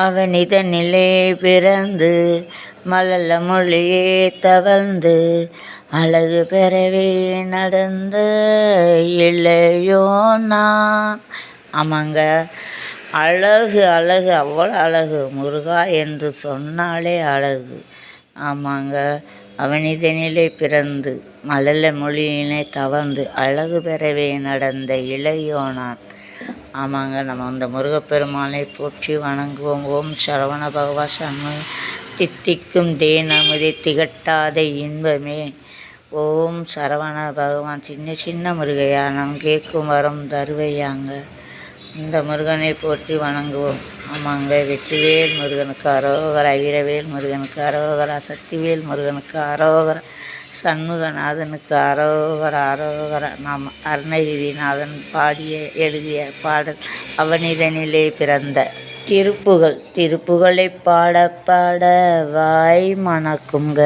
அவனிதனிலே பிறந்து மழல மொழியே தவழ்ந்து அழகு பெறவே நடந்த இளையோன் நான். ஆமாங்க, அழகு அழகு அவ்வளோ அழகு. முருகா என்று சொன்னாலே அழகு. ஆமாங்க, அவனிதனிலே பிறந்து மழல மொழியினை தவழ்ந்து அழகு பெறவே நடந்த இளையோனான். ஆமாங்க, நம்ம அந்த முருகப்பெருமானை போற்றி வணங்குவோம். ஓம் சரவண பகவா சண்முக தித்திக்கும் தேனமுதே திகட்டாத இன்பமே. ஓம் சரவண பகவான் சின்ன சின்ன முருகையா நம் கேட்கும் வரம் தருவையாங்க. இந்த முருகனை போற்றி வணங்குவோம். ஆமாங்க, வெற்றிவேல் முருகனுக்கு அரோகரா, வீரவேல் முருகனுக்கு அரோகரா, சக்திவேல் முருகனுக்கு அரோகரா, சண்முகநாதனுக்கு அரோகரா அரோகரா. நாம் அருணகிரிநாதன் பாடிய எழுதிய பாடல் அவனிதனிலே பிறந்த திருப்புகழ். திருப்புகழை பாட பாட வாய் மணக்குங்க.